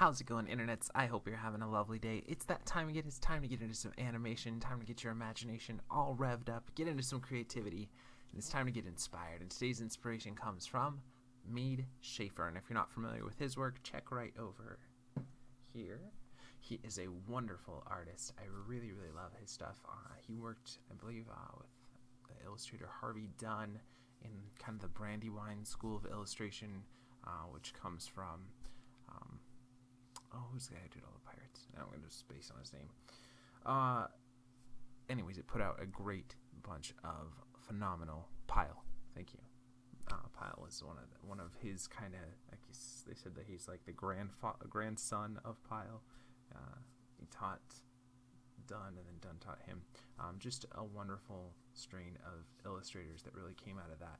How's it going, internets? I hope you're having a lovely day. It's that time again. It's time to get into some animation, time to get your imagination all revved up, get into some creativity, and it's time to get inspired. And today's inspiration comes from Mead Schaeffer. And if you're not familiar with his work, check right over here. He is a wonderful artist. I really, really love his stuff. He worked, I believe, with the illustrator Harvey Dunn in kind of the Brandywine School of Illustration, which comes from... who's the guy who did all the pirates? Now I'm going to space on his name. Anyways, it put out a great bunch of phenomenal Pyle. Thank you. Pyle is one of his kind of, I guess they said that he's like the grandson of Pyle. He taught Dunn, and then Dunn taught him. Just a wonderful strain of illustrators that really came out of that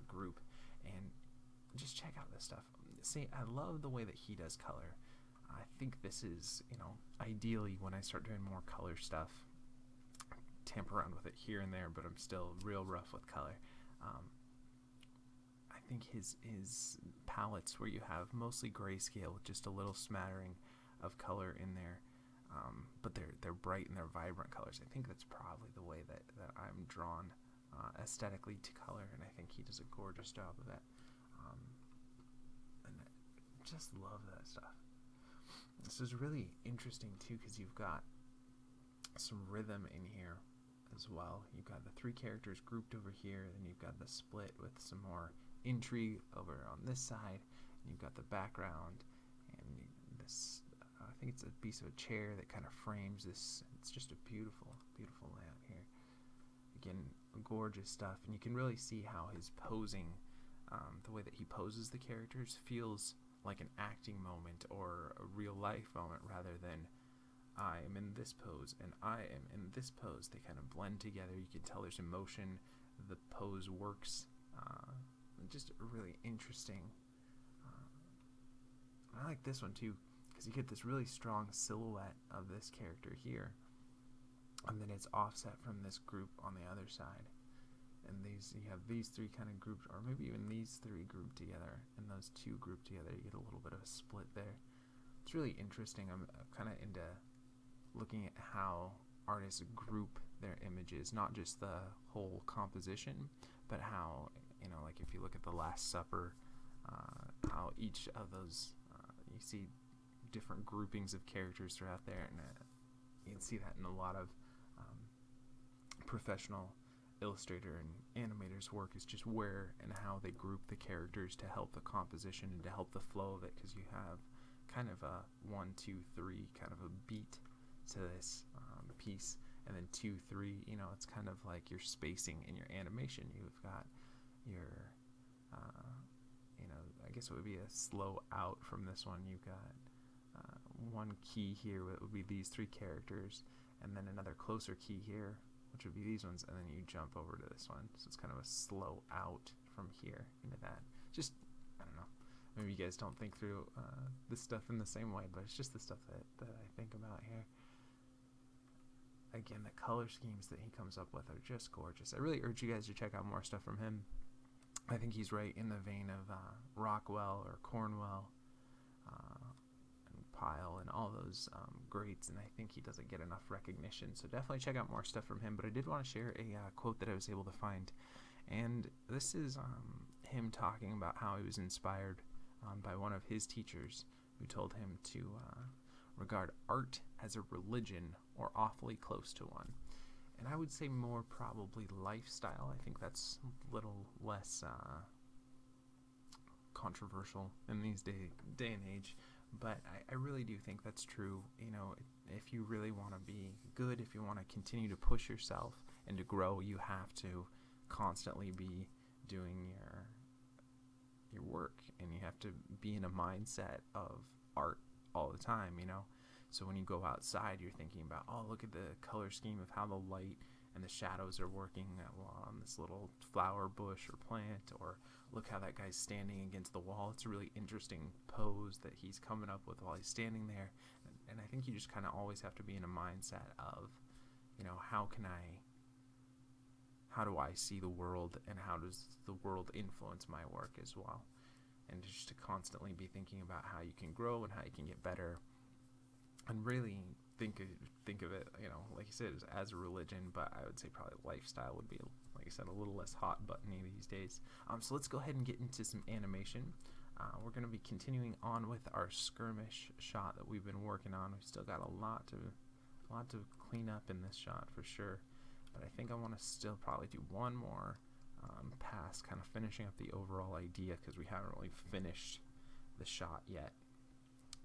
group. And just check out this stuff. See, I love the way that he does color. I think this is, ideally when I start doing more color stuff, tamper around with it here and there, but I'm still real rough with color. I think his palettes where you have mostly grayscale with just a little smattering of color in there, but they're bright and they're vibrant colors. I think that's probably the way that I'm drawn aesthetically to color, and I think he does a gorgeous job of it. And I just love that stuff. This is really interesting too because you've got some rhythm in here as well. You've got the three characters grouped over here, then you've got the split with some more intrigue over on this side, and you've got the background and this I think it's a piece of a chair that kind of frames this. It's just a beautiful, beautiful layout here. Again, gorgeous stuff, and you can really see how his posing, the way that he poses the characters, feels like an acting moment or a real life moment rather than I am in this pose and I am in this pose. They kind of blend together. You can tell there's emotion. The pose works. Just really interesting. I like this one too because you get this really strong silhouette of this character here, and then it's offset from this group on the other side. And you have these three kind of grouped, or maybe even these three grouped together, and those two grouped together. You get a little bit of a split there. It's really interesting. I'm kind of into looking at how artists group their images, not just the whole composition, but how, like if you look at The Last Supper, how each of those, you see different groupings of characters throughout there, and you can see that in a lot of professional illustrator and animators work, is just where and how they group the characters to help the composition and to help the flow of it, because you have kind of a 1, 2, 3 kind of a beat to this piece, and then 2, 3, it's kind of like your spacing in your animation. You've got your I guess it would be a slow out from this one. You've got one key here, it would be these three characters, and then another closer key here, which would be these ones, and then you jump over to this one. So it's kind of a slow out from here into that. Just, I don't know, maybe you guys don't think through this stuff in the same way, but it's just the stuff that I think about here. Again, the color schemes that he comes up with are just gorgeous. I really urge you guys to check out more stuff from him. I think he's right in the vein of Rockwell or Cornwell, and Pyle, and all those greats, and I think he doesn't get enough recognition, so definitely check out more stuff from him. But I did want to share a quote that I was able to find, and this is him talking about how he was inspired by one of his teachers who told him to regard art as a religion or awfully close to one. And I would say more probably lifestyle. I think that's a little less controversial in these day and age, but I really do think that's true. If you really want to be good, if you want to continue to push yourself and to grow, you have to constantly be doing your work, and you have to be in a mindset of art all the time, So when you go outside, you're thinking about, oh, look at the color scheme of how the light and the shadows are working on this little flower bush or plant, or look how that guy's standing against the wall. It's a really interesting pose that he's coming up with while he's standing there. And I think you just kind of always have to be in a mindset of, how do I see the world, and how does the world influence my work as well? and just to constantly be thinking about how you can grow and how you can get better, and really think of it, you know, like you said, as a religion, but I would say probably lifestyle would be, like I said, a little less hot buttony these days. So let's go ahead and get into some animation. We're going to be continuing on with our skirmish shot that we've been working on. We've still got a lot to clean up in this shot for sure, but I think I want to still probably do one more pass, kind of finishing up the overall idea, because we haven't really finished the shot yet.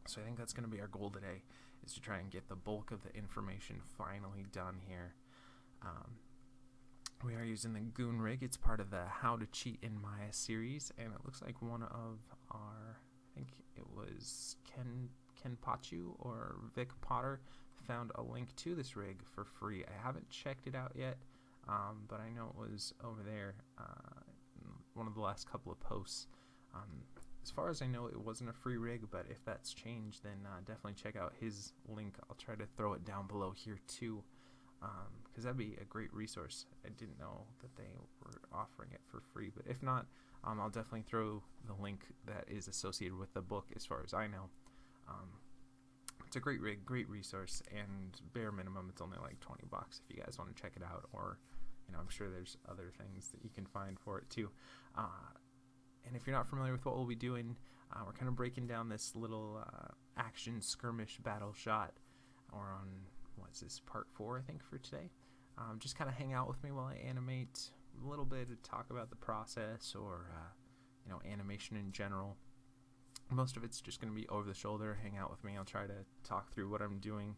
So I think that's going to be our goal today, is to try and get the bulk of the information finally done here. We are using the Goon rig. It's part of the How to Cheat in Maya series, and it looks like one of our, I think it was Ken Pachu or Vic Potter, found a link to this rig for free. I haven't checked it out yet, but I know it was over there, one of the last couple of posts. As far as I know, it wasn't a free rig, but if that's changed, then definitely check out his link. I'll try to throw it down below here too, because that'd be a great resource. I didn't know that they were offering it for free, but if not, I'll definitely throw the link that is associated with the book, as far as I know. It's a great rig, great resource, and bare minimum, it's only like 20 bucks if you guys want to check it out, or, you know, I'm sure there's other things that you can find for it too. And if you're not familiar with what we'll be doing, we're kind of breaking down this little action skirmish battle shot. We're on, what's this, part 4, I think, for today. Just kind of hang out with me while I animate a little bit, to talk about the process, or you know, animation in general. Most of it's just going to be over the shoulder. Hang out with me. I'll try to talk through what I'm doing.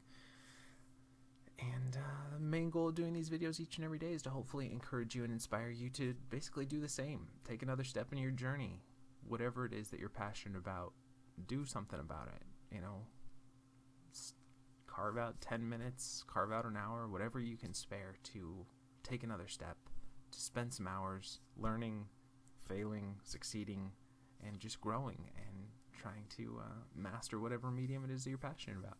And the main goal of doing these videos each and every day is to hopefully encourage you and inspire you to basically do the same. Take another step in your journey. Whatever it is that you're passionate about, do something about it. You know, carve out 10 minutes, carve out an hour, whatever you can spare to take another step, to spend some hours learning, failing, succeeding, and just growing and trying to master whatever medium it is that you're passionate about.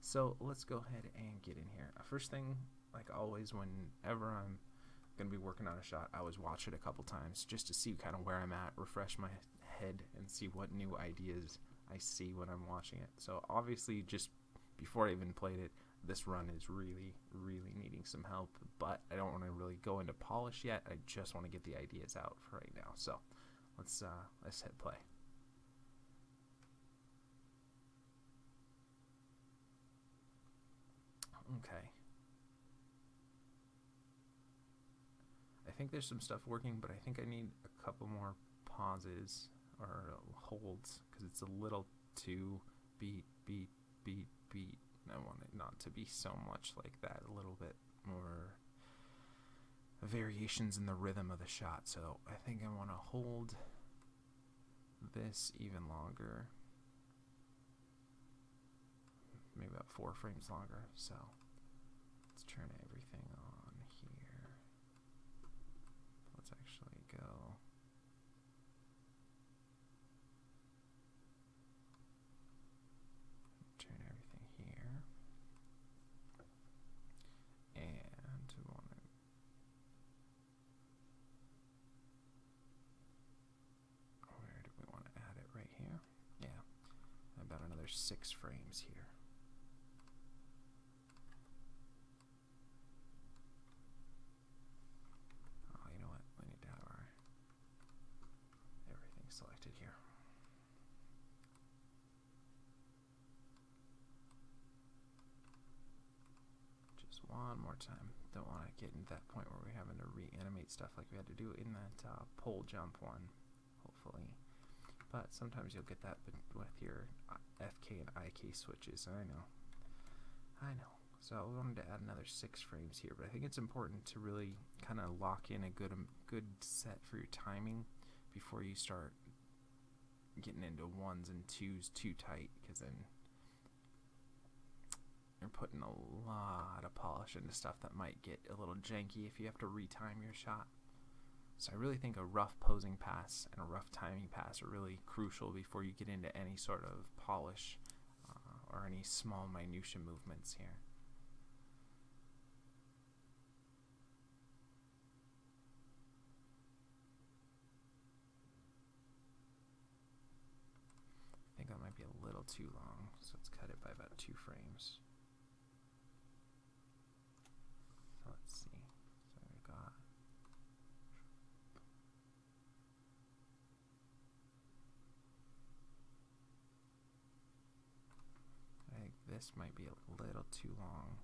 So let's go ahead and get in here. First thing, like always, whenever I'm going to be working on a shot, I always watch it a couple times just to see kind of where I'm at, refresh my head, and see what new ideas I see when I'm watching it. So obviously, just before I even played it, this run is really, really needing some help, but I don't want to really go into polish yet. I just want to get the ideas out for right now. So let's hit play. Okay. I think there's some stuff working, but I think I need a couple more pauses or holds, because it's a little too beat. I want it not to be so much like that, a little bit more variations in the rhythm of the shot. So I think I want to hold this even longer, maybe about 4 frames longer. So let's turn everything on here. Let's actually go turn everything here, and we want to where do we want to add it? Right here. Yeah, about another 6 frames here. Selected here. Just one more time. Don't want to get into that point where we're having to reanimate stuff like we had to do in that pole jump one, hopefully. But sometimes you'll get that with your FK and IK switches. I know. So we wanted to add another 6 frames here, but I think it's important to really kind of lock in a good set for your timing before you start getting into 1s and 2s too tight, because then you're putting a lot of polish into stuff that might get a little janky if you have to retime your shot. So I really think a rough posing pass and a rough timing pass are really crucial before you get into any sort of polish or any small minutia movements here. be a little too long, so let's cut it by about 2 frames. So let's see. So we got I think this might be a little too long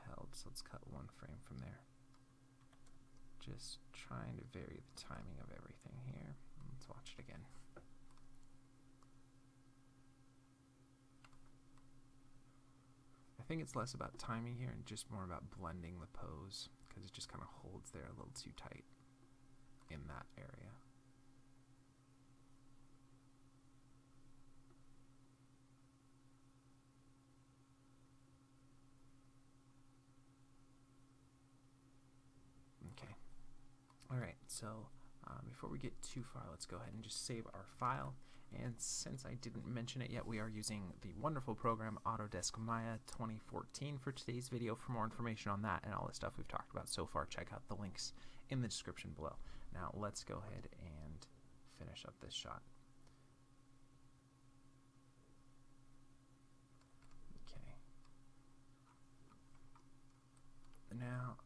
held, so let's cut 1 frame from there. Just trying to vary the timing of everything here. Let's watch it again. I think it's less about timing here and just more about blending the pose, because it just kind of holds there a little too tight in that area. Okay. All right, so before we get too far, let's go ahead and just save our file. And since I didn't mention it yet, we are using the wonderful program Autodesk Maya 2014 for today's video. For more information on that and all the stuff we've talked about so far, check out the links in the description below. Now let's go ahead and finish up this shot. Okay. Now,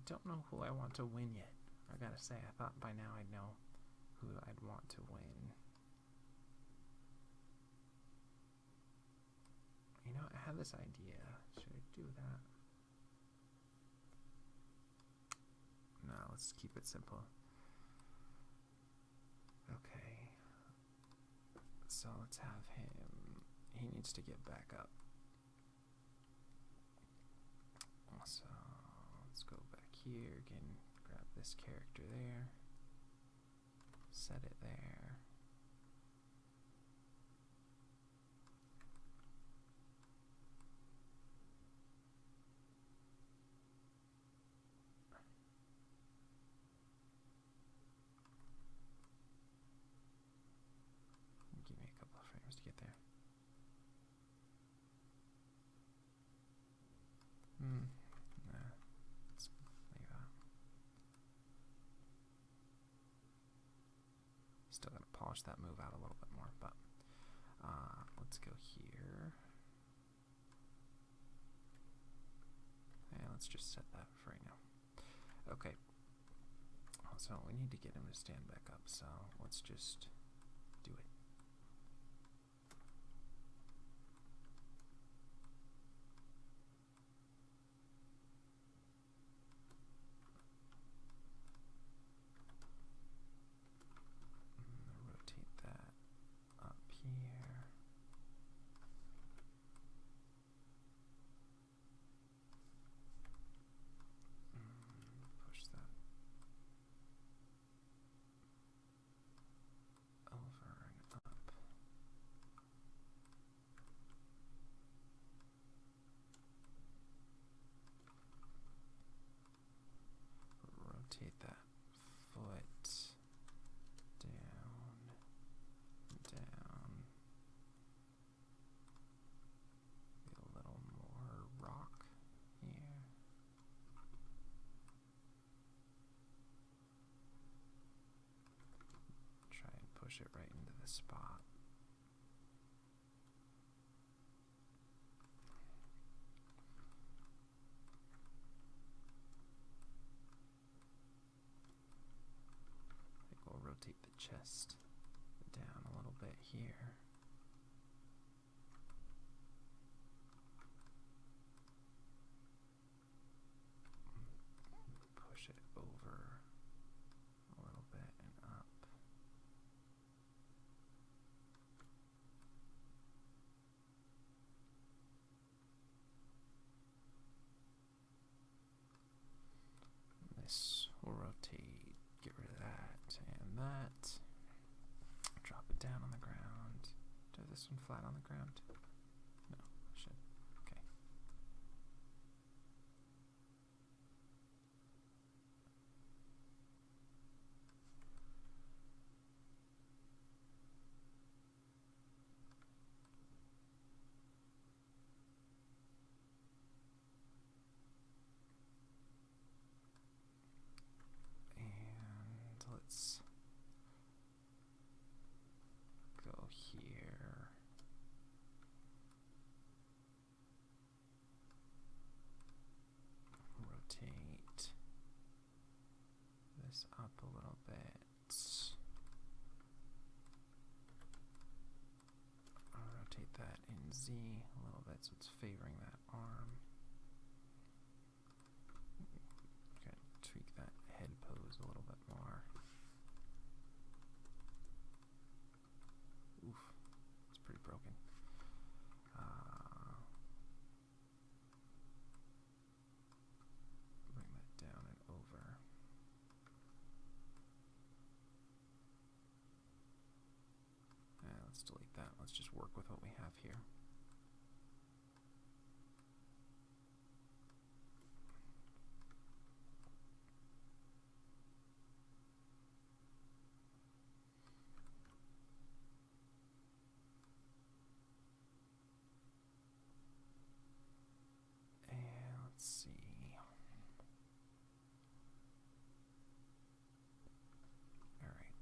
don't know who I want to win yet. I gotta say, I thought by now I'd know who I'd want to win. You know, I have this idea. Should I do that? No, let's keep it simple. Okay. So let's have him. He needs to get back up. So let's go back here again. Grab this character there. Set it there. Give me a couple of frames to get there. Nah, let's leave that. Still gotta polish that move out a little bit more, but let's go here. And let's just set that for right now. Okay. So we need to get him to stand back up, so let's just do it. Rotate that up here. Push that over and up. Rotate that foot down, down. Be a little more rock here. Try and push it right into the spot. I think we'll rotate the chest down a little bit here. Push it over a little bit and up. This will rotate, get rid of that and that. Drop it down on the ground. Do I have this one flat on the ground? No, I should. Okay. And let's go here. Z a little bit so it's favoring that arm. Okay, tweak that head pose a little bit more. Oof, it's pretty broken. Bring that down and over. Let's delete that. Let's just work with what we have here. And let's see. All right.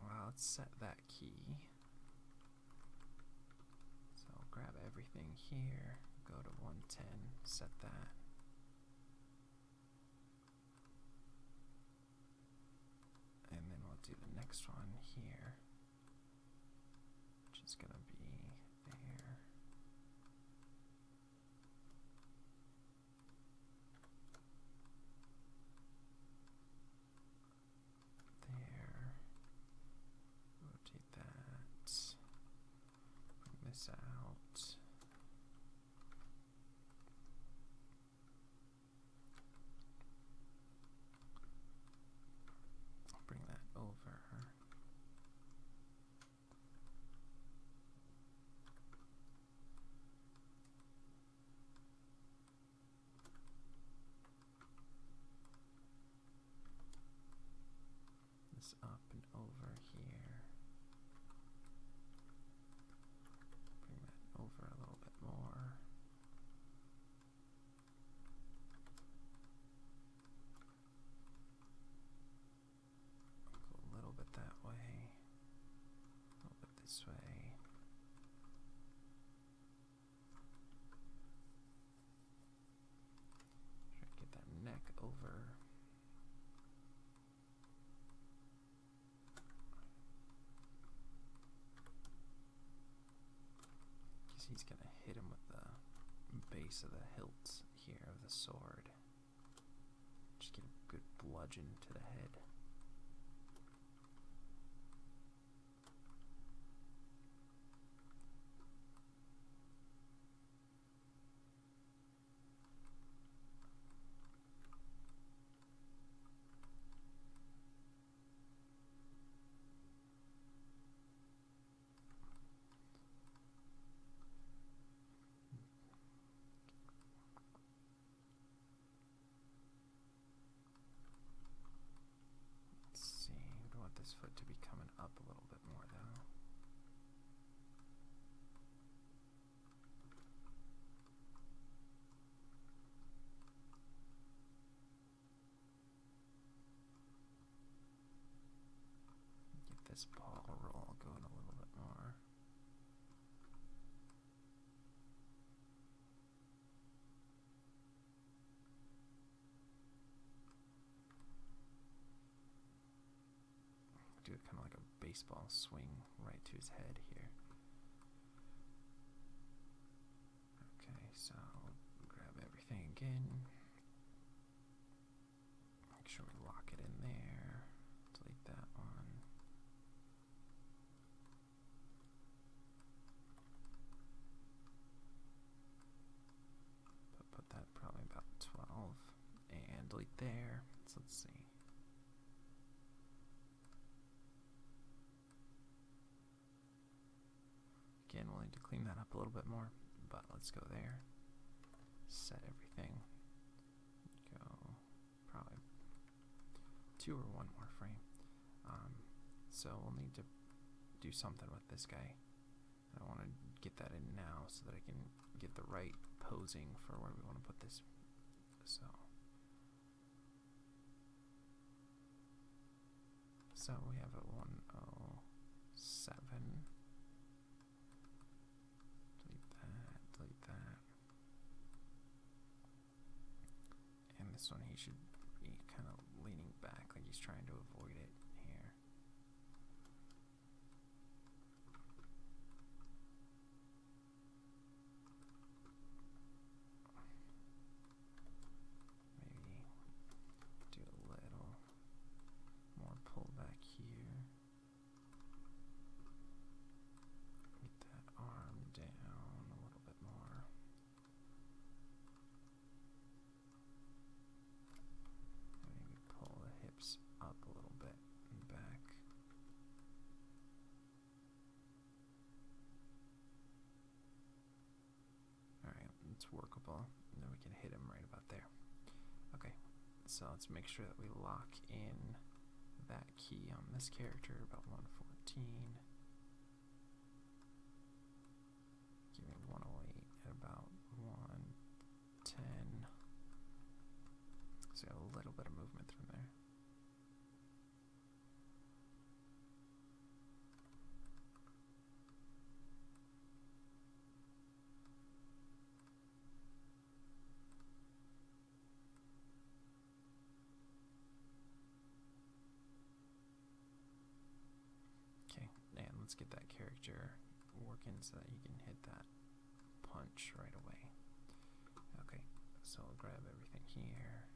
Well, let's set that key. So I'll grab everything here, go to 110, set that. And then we'll do the next one here, which is going to be there. There. Rotate that. Bring this out. Bring that over. This up and over here. Bring that over a little bit more. Go a little bit that way, a little bit this way. Try to get that neck over. He's going to hit him with the base of the hilt here of the sword. Just get a good bludgeon to the head. This foot to be coming up a little bit more though. Get this ball roll going a little bit more. Do it kind of like a baseball swing right to his head here. Okay, so grab everything again. Make sure we lock it in there. Delete that one. Put that probably about 12. And delete there. So let's see. Again, we'll need to clean that up a little bit more, but let's go there. Set everything. Go probably 2 or 1 more frame. So we'll need to do something with this guy. I want to get that in now so that I can get the right posing for where we want to put this. So we have a 107. Delete that. And this one, he should be kind of leaning back, like he's trying to avoid it here. workable. And then we can hit him right about there. Okay, so let's make sure that we lock in that key on this character, about 114. Give me 108 at about 110. So a little bit of movement from there. Okay, and let's get that character working so that he can hit that punch right away. Okay, so I'll grab everything here.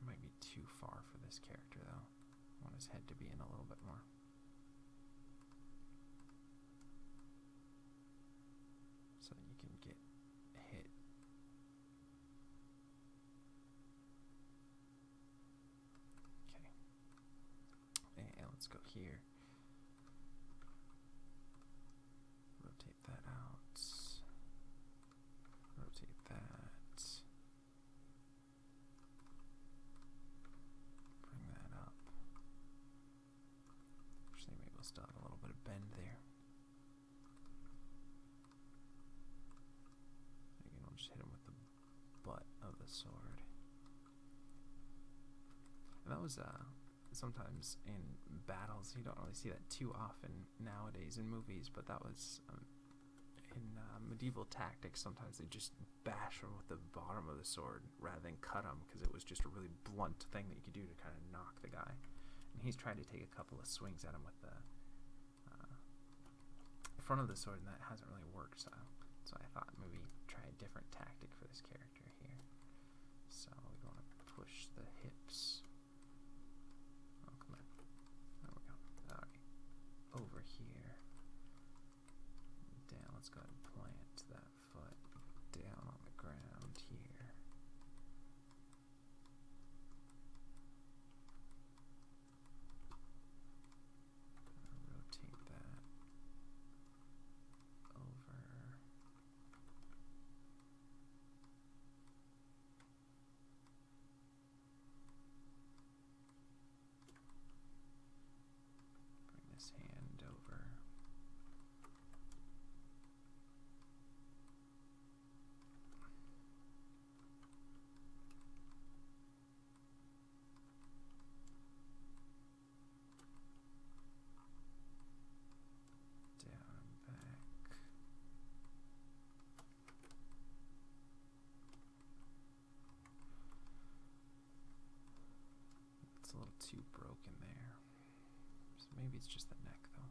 Might be too far for this character though. I want his head to be in a little bit more. So that you can get hit. Okay. And let's go here. Rotate that out. Rotate that. Bring that up. Actually, maybe we'll still have a little bit of bend there. Again, we'll just hit him with the butt of the sword. And that was sometimes in battles, you don't really see that too often nowadays in movies, but that was in medieval tactics. Sometimes they just bash him with the bottom of the sword rather than cut him, because it was just a really blunt thing that you could do to kind of knock the guy. And he's tried to take a couple of swings at him with the front of the sword, and that hasn't really worked. So I thought maybe try a different tactic for this character here. So we want to push the hips. Oh, come on. There we go. Alright. Over here. Down. Let's go ahead and plant that foot down on the ground here. Rotate that over. Bring this hand over. Down and back. It's a little too broken there. So maybe it's just the neck though.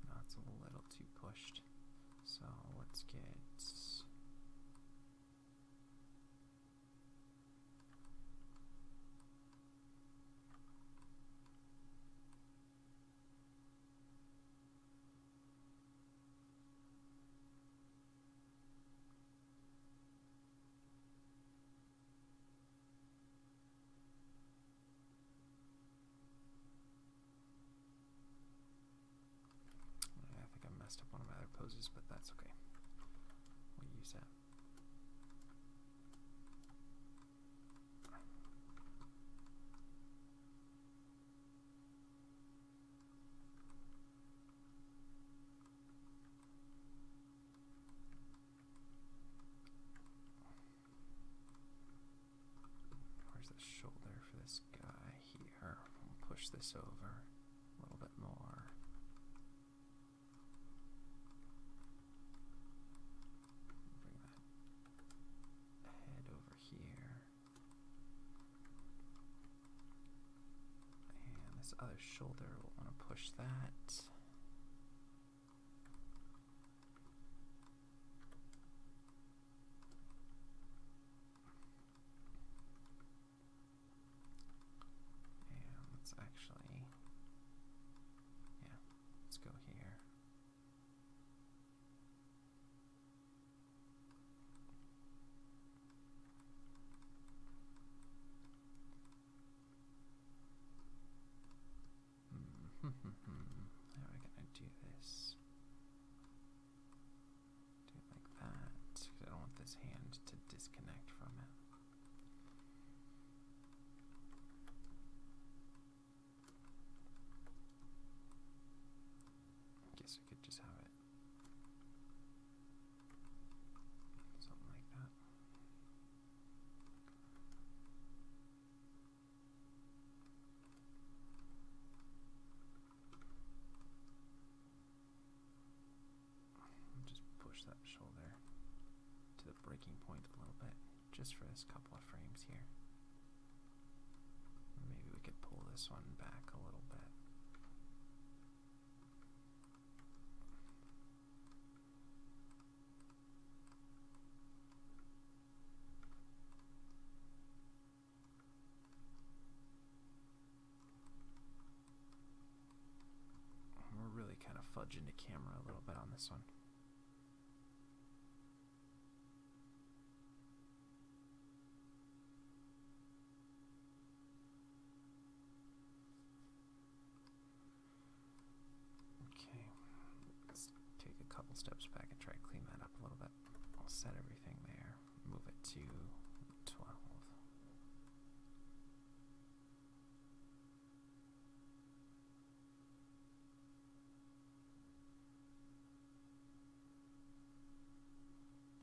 No, it's a little too pushed. So let's get I think I messed up one of my other poses, but that's okay. We'll use that. Where's the shoulder for this guy here? We'll push this over a little bit more. Bring that head over here. And this other shoulder, we'll want to push that. And let's actually, yeah, let's go here. guess I could just have it something like that. Just push that shoulder to the breaking point a little bit, just for this couple of frames here. Maybe we could pull this one back a little bit. We're really kind of fudging the camera a little bit on this one. Couple steps back and try to clean that up a little bit. I'll set everything there, move it to 12.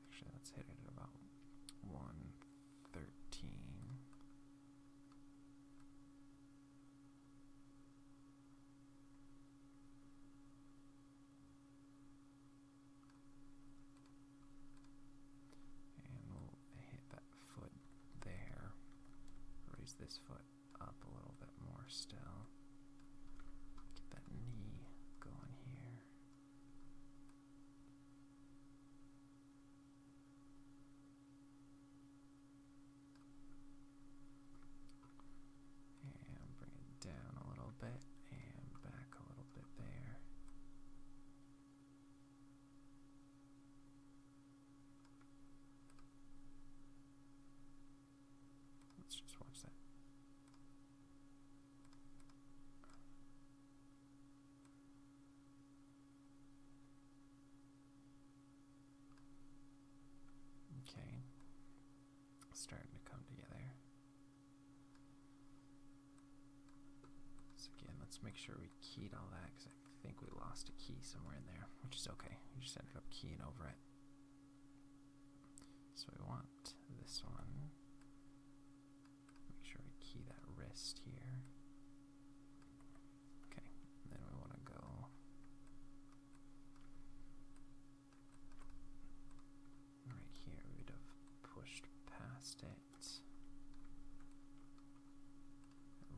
Actually, let's hit it at about 113. This foot up a little bit more still. Get that knee going here. And bring it down a little bit and back a little bit there. Let's just watch that. Okay, starting to come together. So again, let's make sure we keyed all that, because I think we lost a key somewhere in there, which is okay. We just ended up keying over it. So we want this one. Make sure we key that wrist here. Okay, and then we want to go right here. We'd have pushed past it,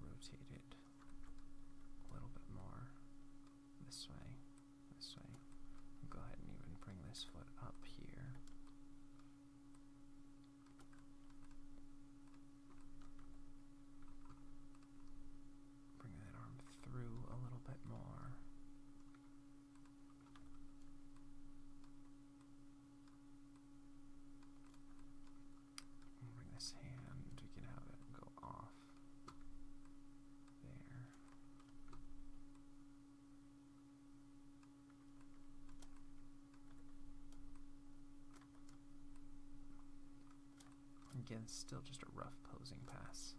rotated a little bit more this way. Go ahead and even bring this foot up here. Bring that arm through a little bit more. Bring this hand, we can have it go off there. Again, still just a rough posing pass,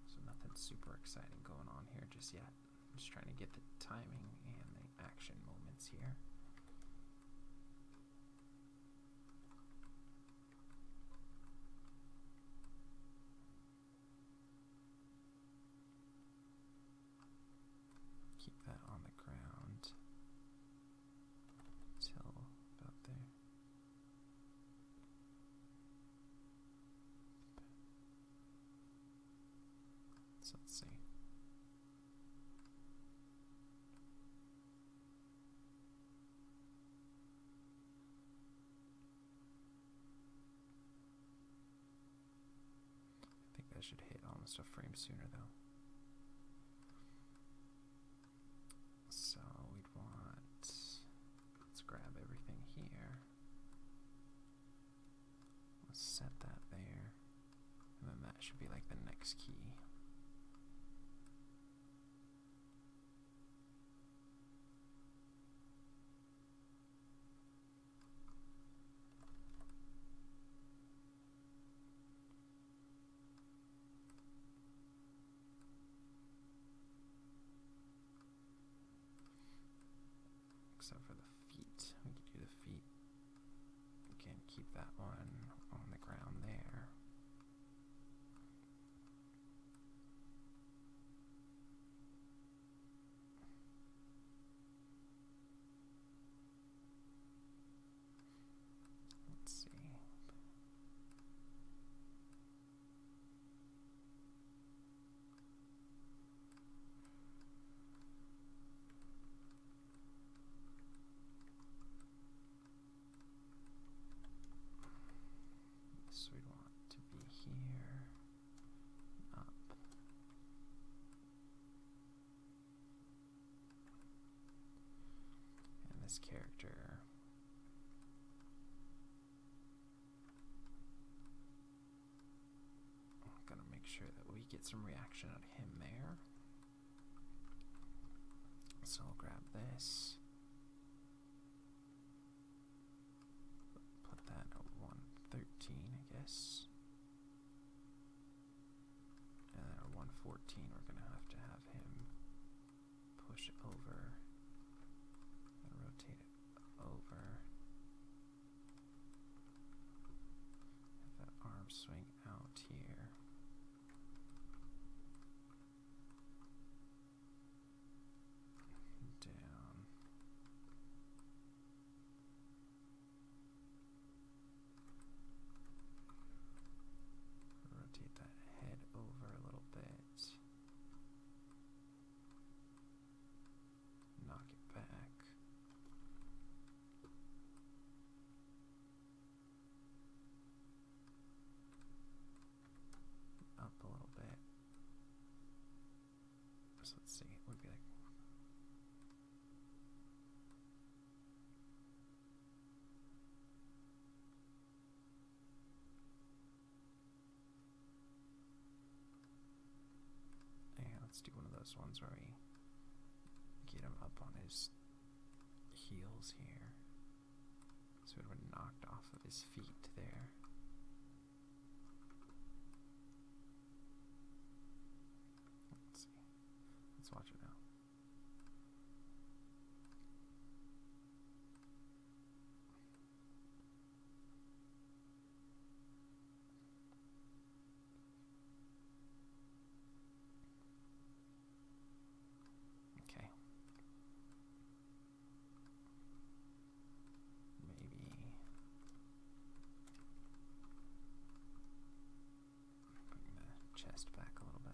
so nothing super exciting going on here just yet. I'm just trying to get the timing and the action moments here. Keep that on the ground till about there. So let's see. I think that should hit almost a frame sooner though. So we'd want, let's grab everything here. Let's set that there. And then that should be like the next key. except for the feet. We could do the feet. Again, keep that one on the ground there. Let's see. So we want to be here, up. And this character, I'm gonna make sure that we get some reaction out of him there. So I'll grab this. Put that at 113, I guess. And then at 114, we're going to have him push over and rotate it over. Have that arm swing out here. Down. Rotate that head over a little bit. Knock it back. Up a little bit. So let's see, it would be like let's do one of those ones where we get him up on his heels here. So it would have knocked off of his feet there. Let's see. Let's watch it now. Okay. Maybe bring the chest back a little bit.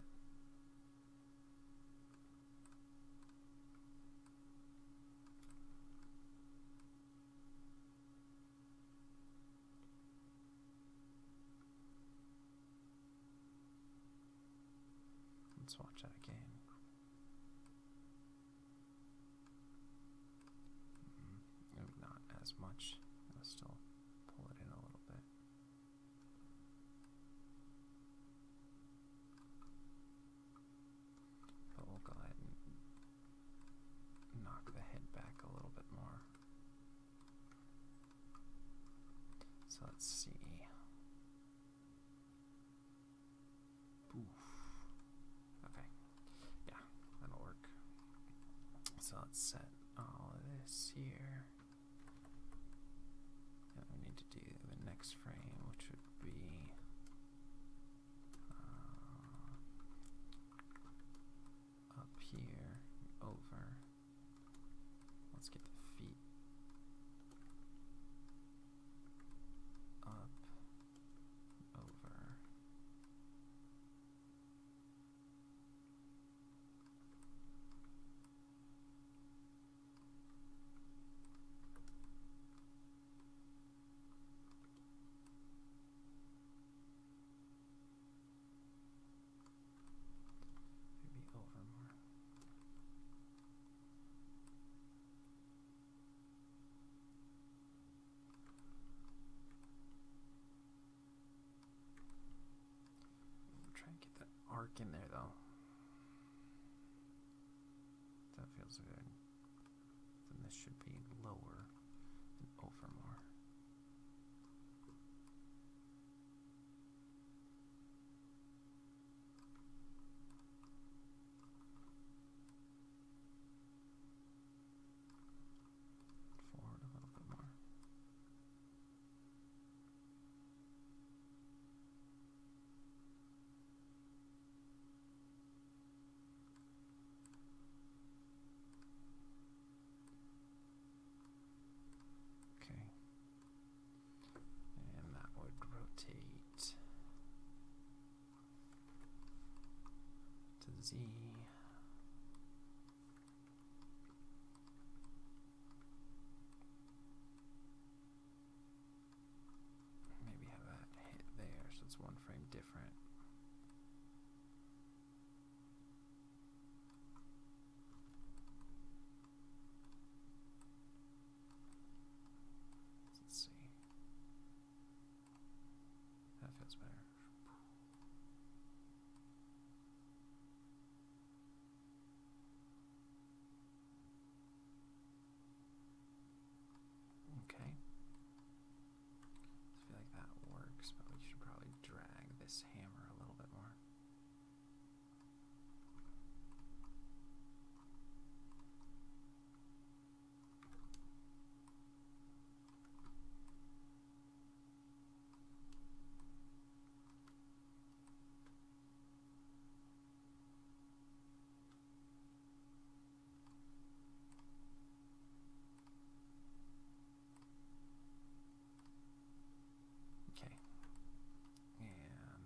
Let's watch that again. Maybe not as much. I'll still pull it in a little bit. But we'll go ahead and knock the head back a little bit more. So let's see. Oof. Okay. Yeah, that'll work. So let's set all of this here. And we need to do the next frame, which would be up here, over. Let's get the feet up, over. Maybe over more. Try and get that arc in there though. That feels good. Then this should be lower and over more. see. Maybe have a hit there, so it's one frame different. Let's see. That feels better. Okay. I feel like that works, but we should probably drag this hammer a little bit more. Okay. And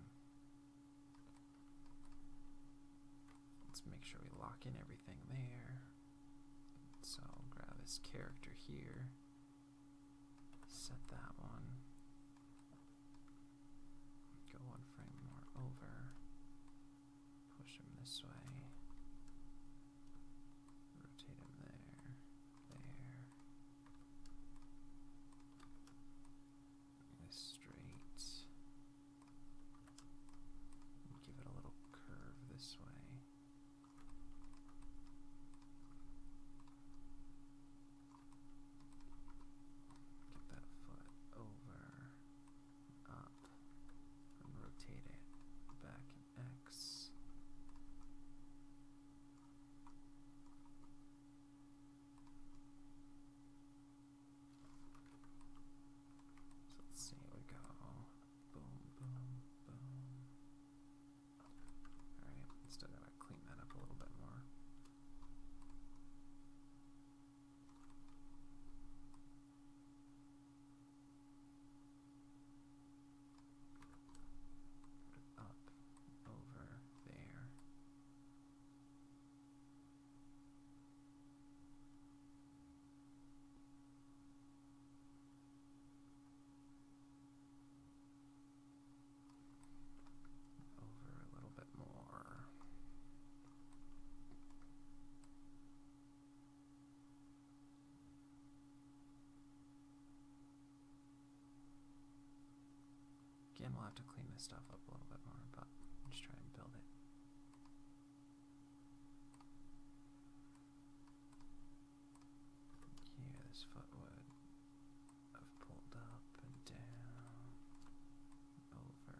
let's make sure we lock in everything there. So I'll grab this character here, set that one, go one frame more over, push him this way, rotate him there, this straight, and give it a little curve this way. Get that foot over, up, and rotate it back in X. So let's see, we go boom, boom, boom. Alright, still gotta clean that up a little bit more. Put it up, over, there. Over a little bit more. Again, we'll have to clean this stuff up a little bit more, but just try and build it. Here, this foot would have pulled up and down, over.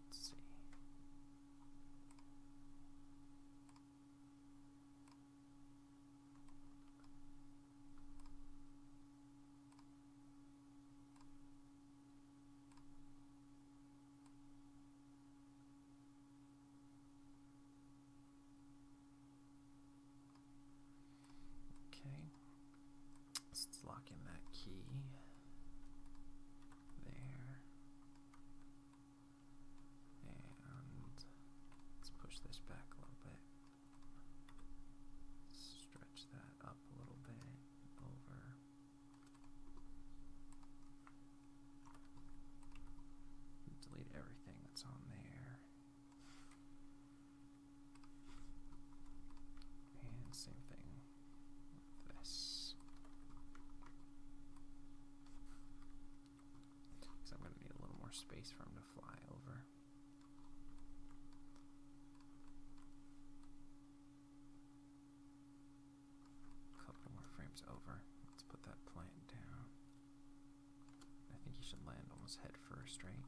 Let's see. Okay, let's lock in that key there, and let's push this back a little bit, stretch that up a little bit, over, delete everything that's on there, and same thing with this. Because I'm going to need a little more space for him to fly over. A couple more frames over. Let's put that plant down. I think he should land almost head first, right?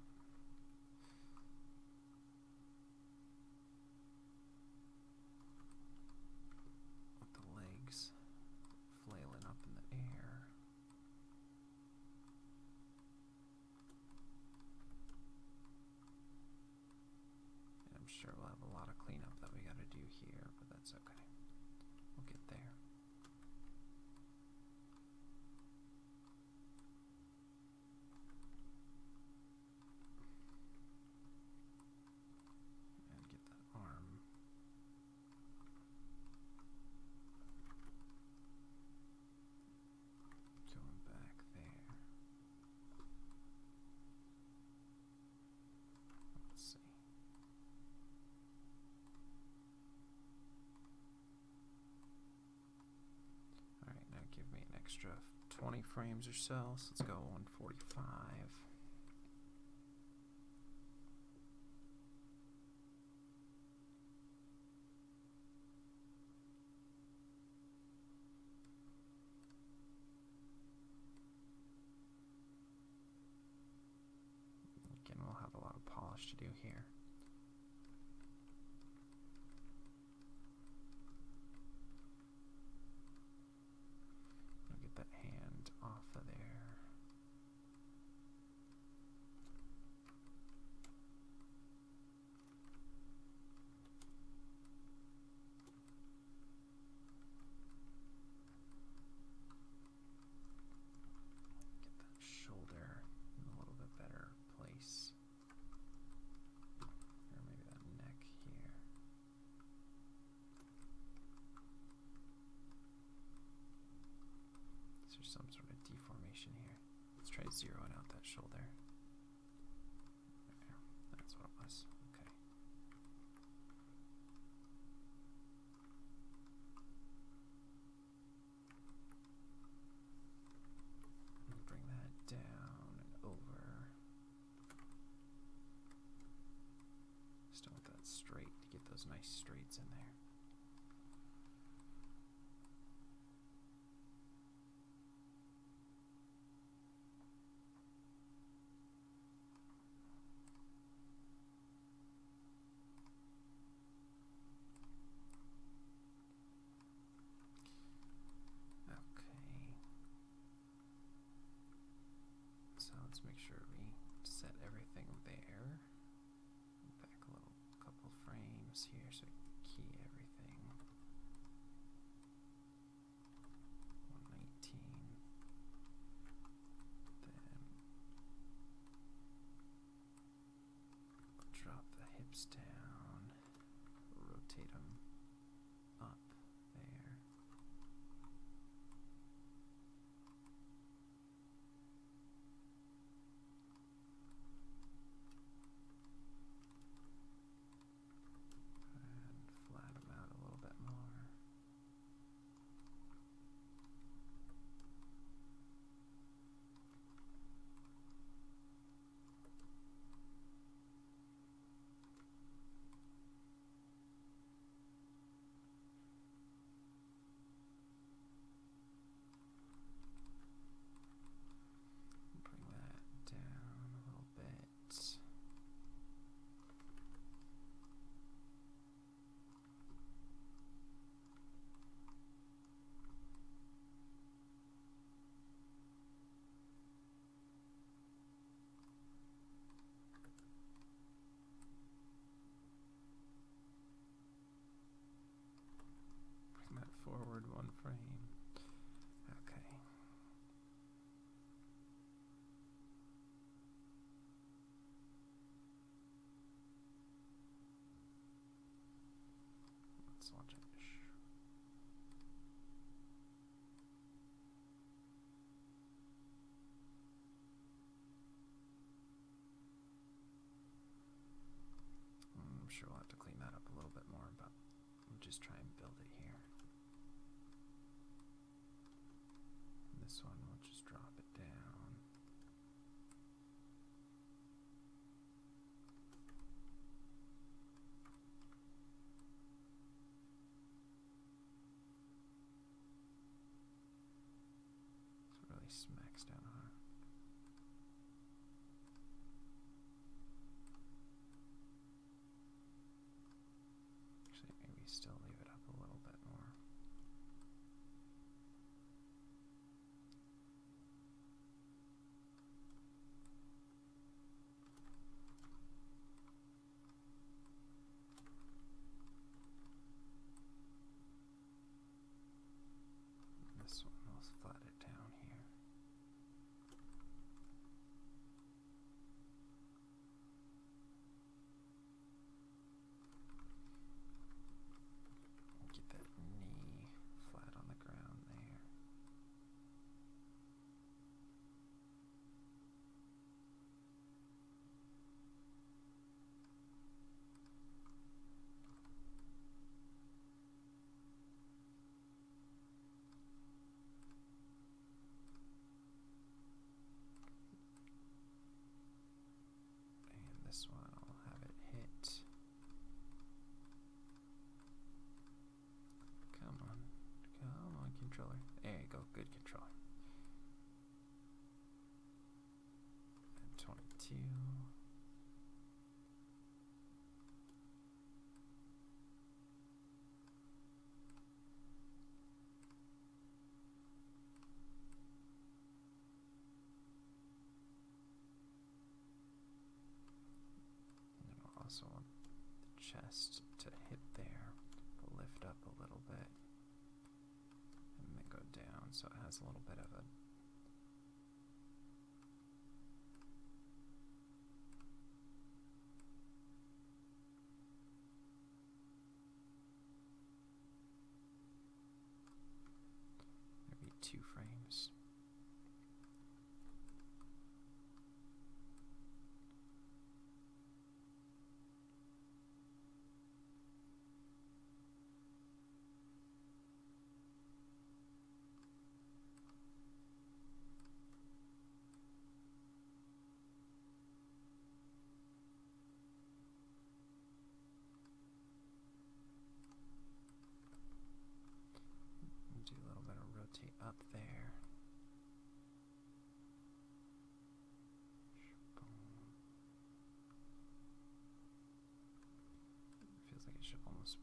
With the legs flailing up in the air. And I'm sure we'll have a lot of cleanup that we gotta do here, but that's okay. We'll get there. 20 frames or so. So let's go 145. Again, we'll have a lot of polish to do here. Get that hand off of there. Get that shoulder in a little bit better place. Or maybe that neck here. Is there some sort of deformation here? Let's try zeroing out that shoulder. There. That's what it was. Okay. And bring that down and over. Still want that straight to get those nice straights in there. So let's make sure we set everything there. Back a little couple frames here so we can key everything. 119. Then drop the hips down. Rotate them up there. Flat them out a little bit more. Bring that down a little bit. Bring that forward one frame. Okay. Let's watch it. I'm sure we'll have to clean that up a little bit more, but we'll just try and build it here. And this one, we'll just drop it down. So it really smacks down hard. Actually, maybe still leave it up chest to hit there, lift up a little bit, and then go down, so it has a little bit of a maybe 2 frames. Do a little bit of rotate up there. Feels like it should almost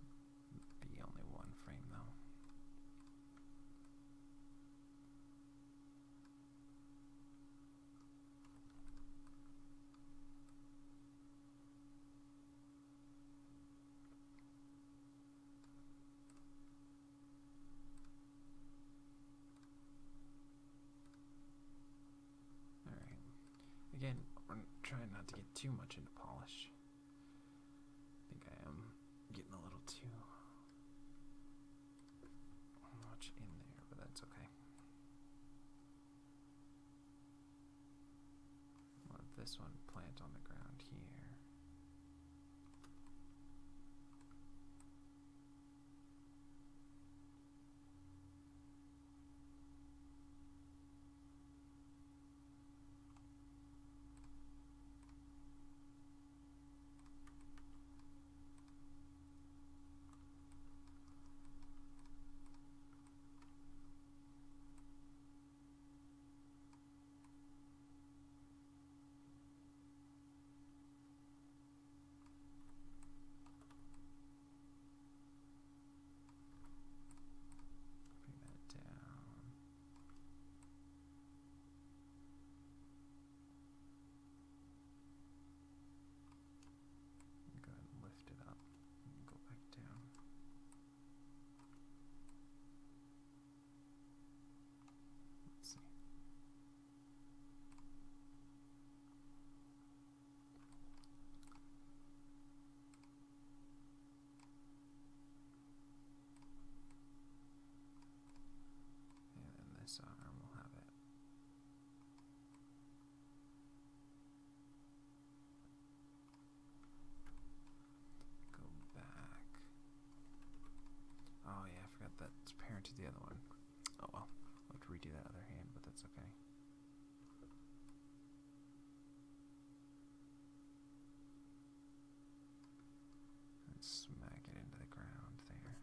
be only 1 frame though. Alright. Again, we're trying not to get too much into polish. I think I am getting a little too much in there, but that's okay. We'll have this one plant on the ground here. Bring that down. Go ahead and lift it up and go back down. Let's see. And then this arm will have it. Go back. Oh yeah, I forgot that's parent to the other one. Oh well, I'll have to redo that other hand, but that's okay. And smack it into the ground there.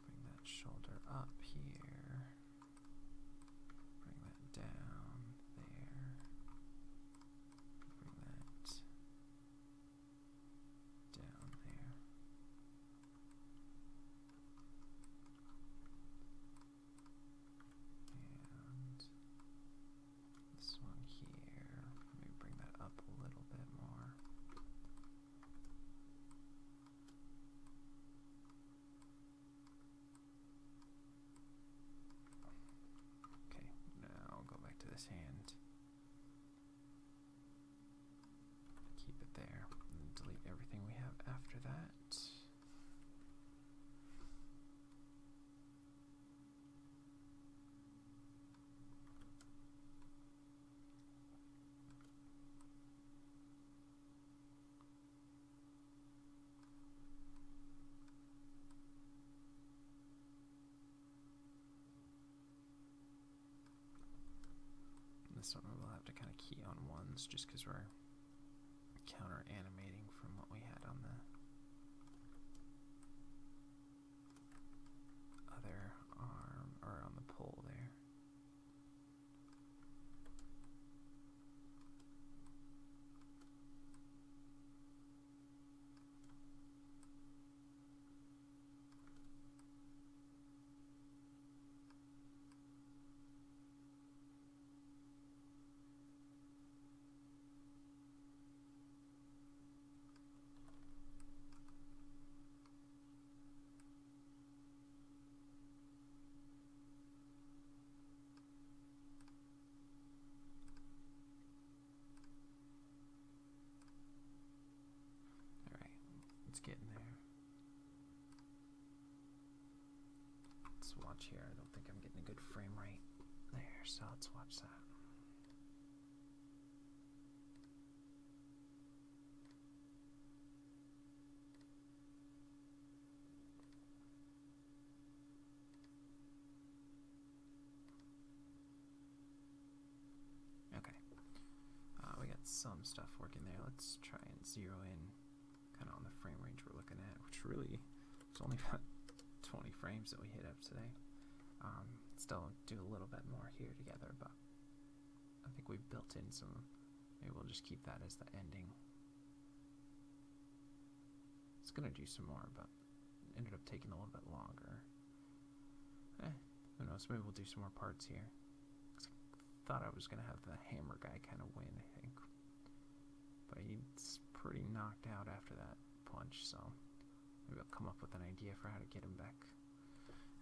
Bring that shoulder up here. Bring that down there. Bring that down there. And this one here. Let me bring that up a little bit more. Okay, now I'll go back to this hand. Keep it there. And then delete everything we have after that. This one we'll have to kind of key on ones just because we're counter animating from what we had on the other arm or on the pole there. let's watch here. I don't think I'm getting a good frame rate there, so let's watch that. Okay, we got some stuff working there. Let's try and zero in kind of on the frame range we're looking at, which really is only about 20 frames that we hit up today. Still do a little bit more here together, but I think we've built in some. Maybe we'll just keep that as the ending. It's gonna do some more, but it ended up taking a little bit longer. Who knows? Maybe we'll do some more parts here. Thought I was gonna have the hammer guy kind of win, I think, but he's pretty knocked out after that punch. So maybe I'll come up with an idea for how to get him back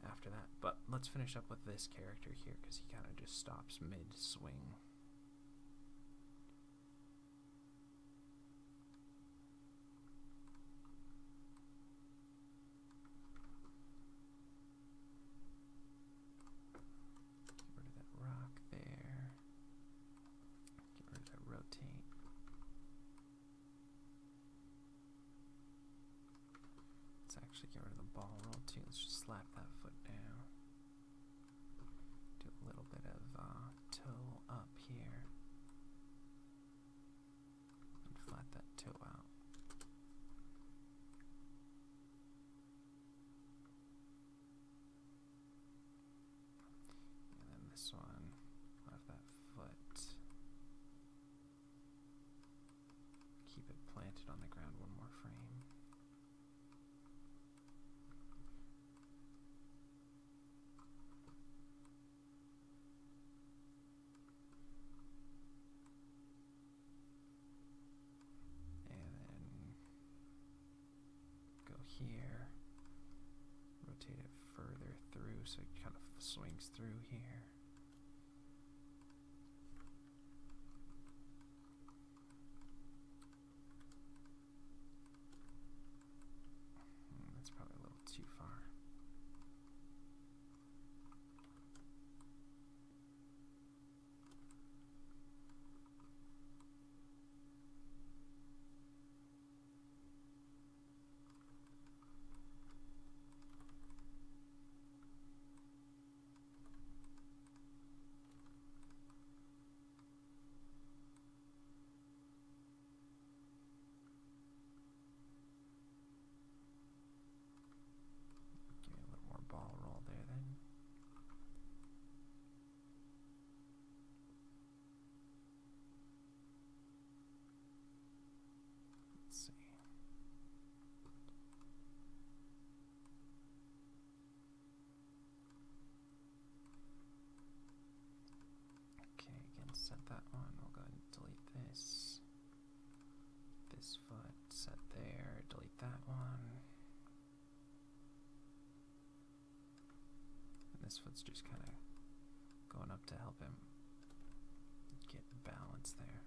after that. But let's finish up with this character here, because he kind of just stops mid-swing. Get rid of that rock there. Get rid of that rotate. Let's actually get rid of the ball roll too. Let's just slap that foot down. Do a little bit of toe up here. And flat that toe out. And then this one, off that foot. Keep it planted on the ground one more frame. Here, rotate it further through so it kind of swings through here. That's probably a little too far. Set that one. We'll go ahead and delete this. This foot set there. Delete that one. And this foot's just kind of going up to help him get balance there.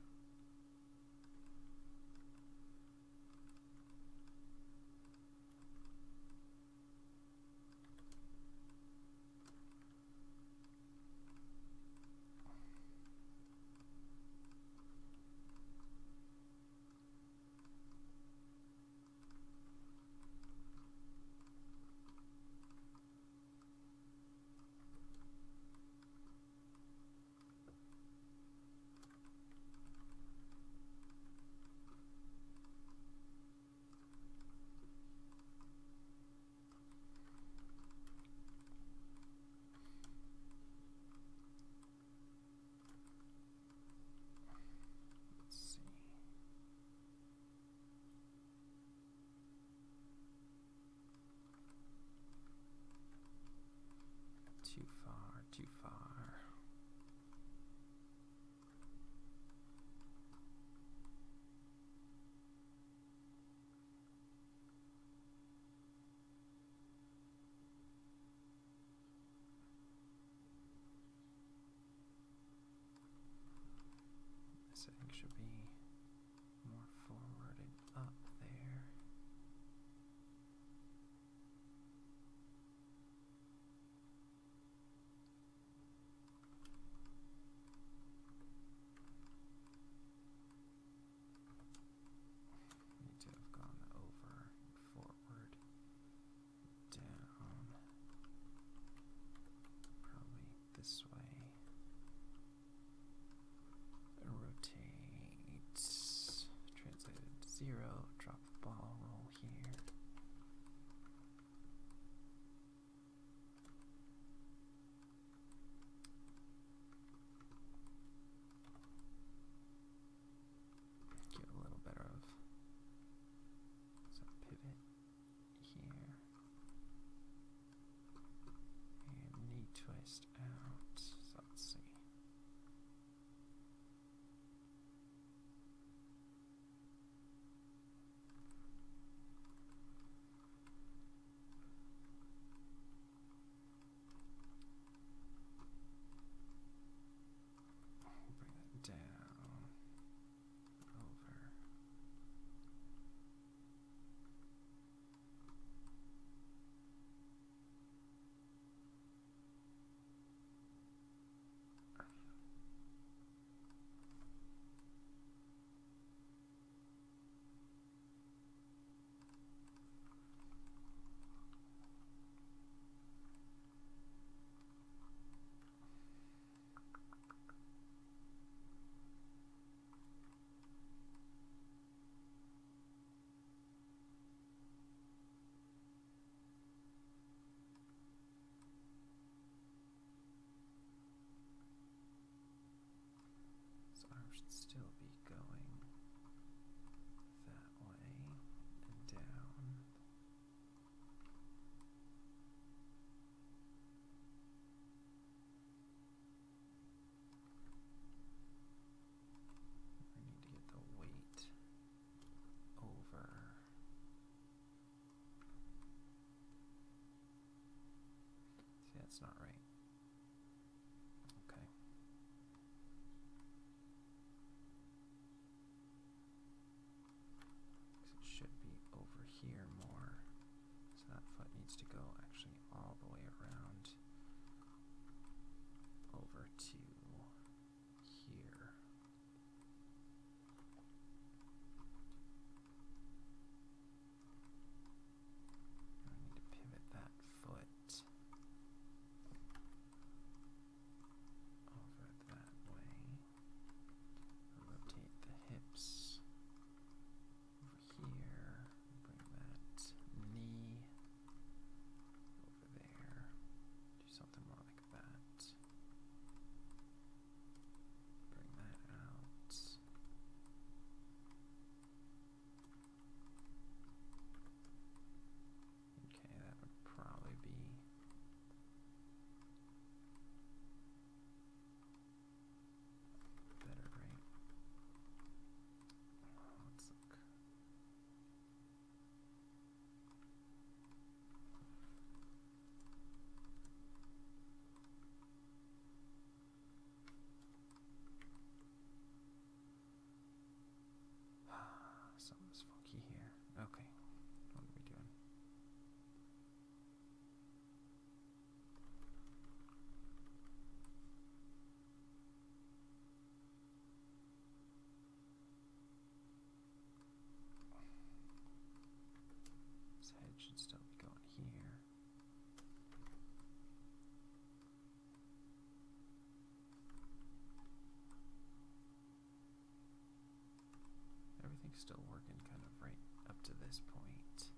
still working kind of right up to this point.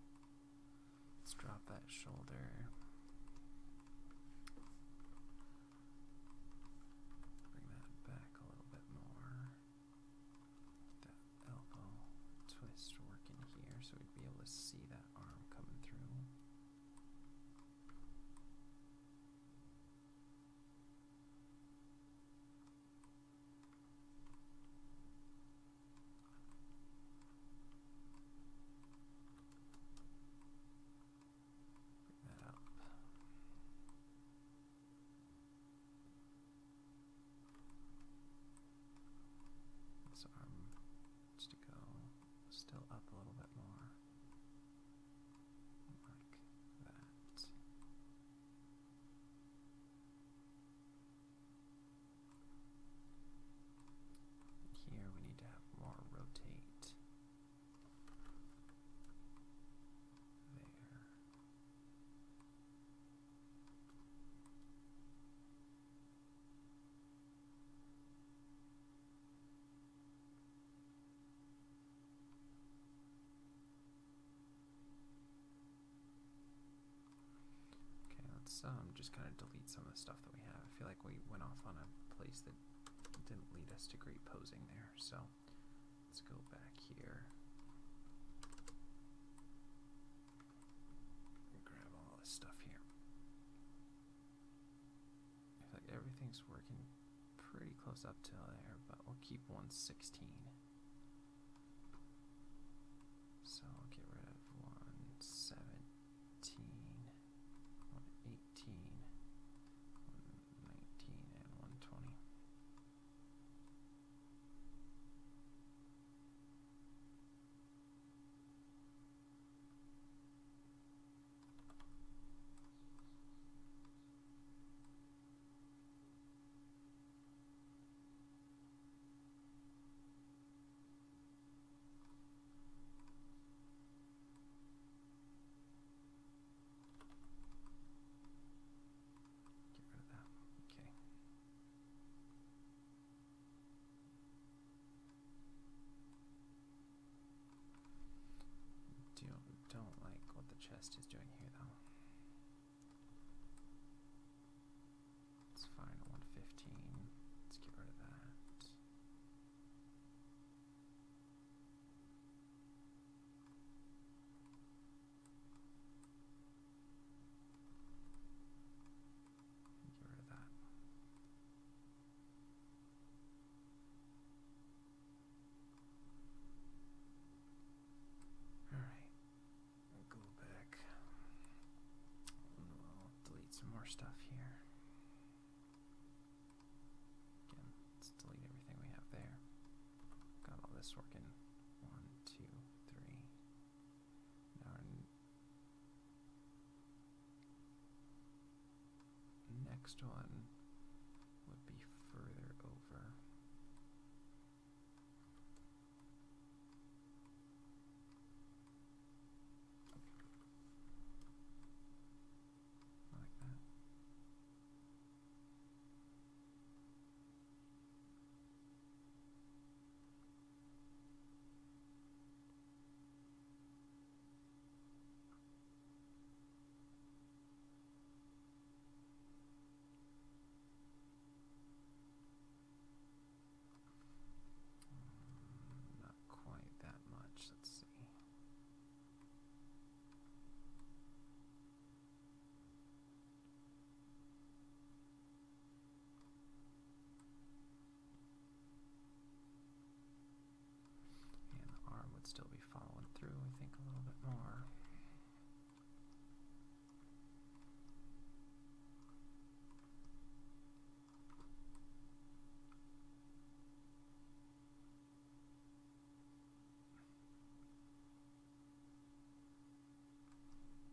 Let's drop that shoulder. Bring that back a little bit more. That elbow twist working here so we'd be able to see that arm coming through. Still up a little bit more, like that. Here we need to have more rotate. There. Just kind of delete some of the stuff that we have. I feel like we went off on a place that didn't lead us to great posing there. So let's go back here and grab all this stuff here. I feel like everything's working pretty close up to there, but we'll keep 116. So I'll get rid of 117. 118, 119, and 120. Don't like what the chest is doing here though. It's fine at 115. Let's get rid of that. Get rid of that. Stuff here. Again, let's delete everything we have there. Got all this working. 1, 2, 3. Now our next one would be further over. Still be following through, I think, a little bit more.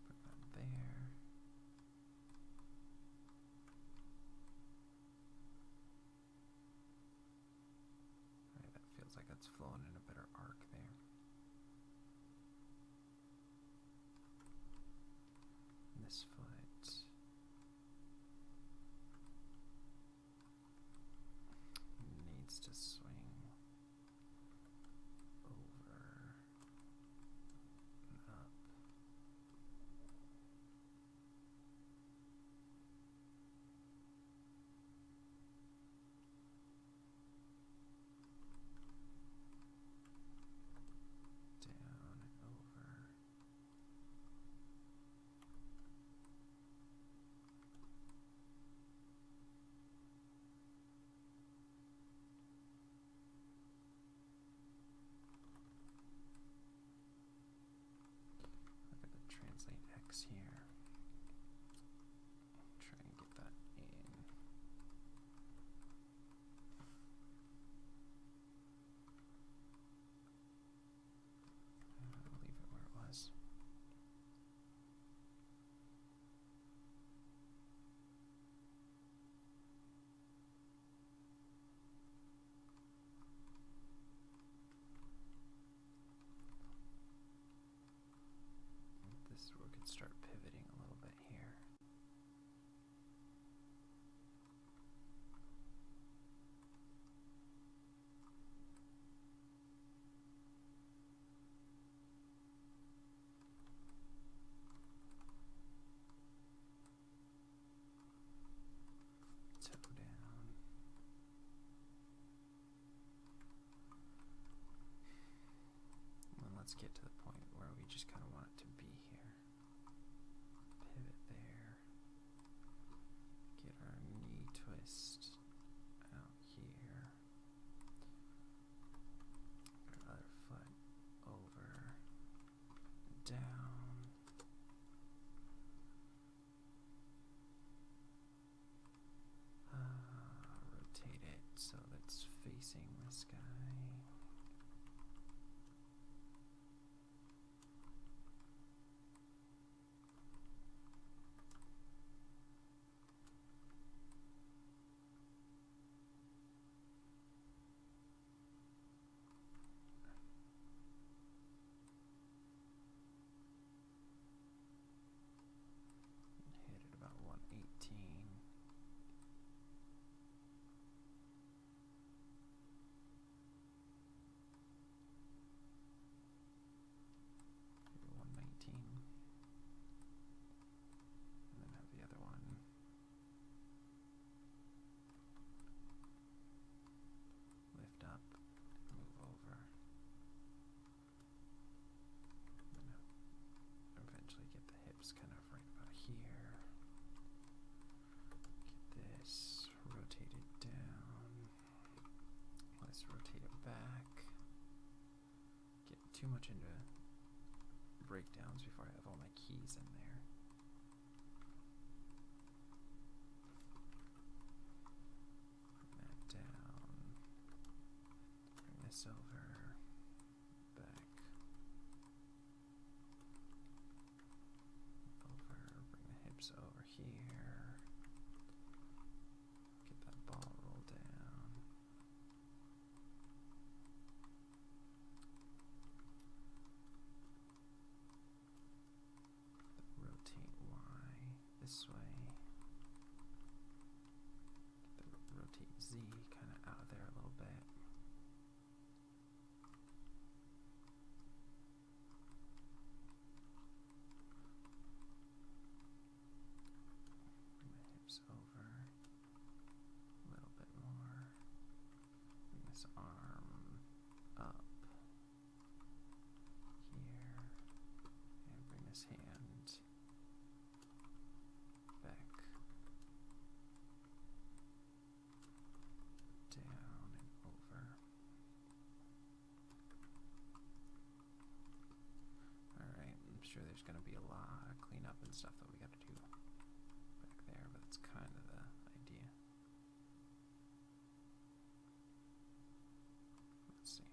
Put that there. Alright, that feels like it's flowing in a better arc there. This foot needs to swing over get to the point where we just kind of want it to be here. Pivot there. Get our knee twist out here. Our other foot over, down. Rotate it so that's facing this guy. Hit it about 118. Maybe 119. And then have the other one. Lift up, move over. And then eventually get the hips kind of right about here. Get this rotated down. Let's rotate it back. Get too much into breakdowns before I have all my keys in there. Bring that down. Bring this over. Back. Over. Bring the hips over here. Get that ball roll down. Rotate Y this way. Get the rotate Z kind of out of there a little bit. Bring the hips over a little bit more. Bring this arm up here. And bring this hand back, down and over. Alright, I'm sure there's going to be a lot of cleanup and stuff that we got to do back there, but that's kind of the idea. Let's see.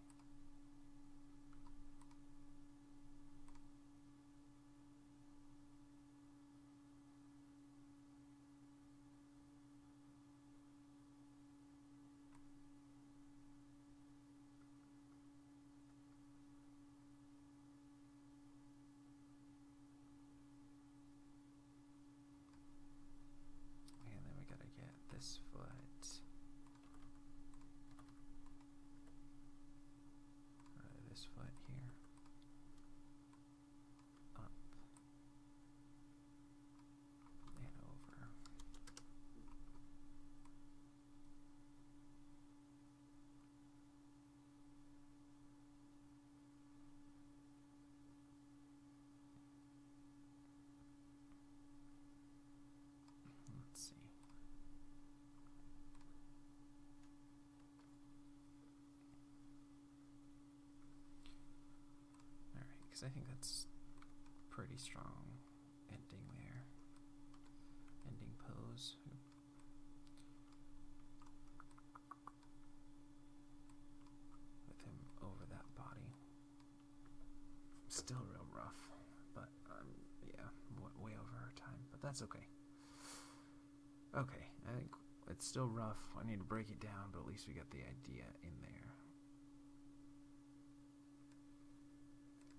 And then we gotta get this foot, or this foot here, up and over. Let's see. Alright, because I think that's pretty strong ending there. Ending pose. With him over that body. Still real rough, but yeah, way over our time, but that's okay. Okay, I think it's still rough. I need to break it down, but at least we got the idea in there.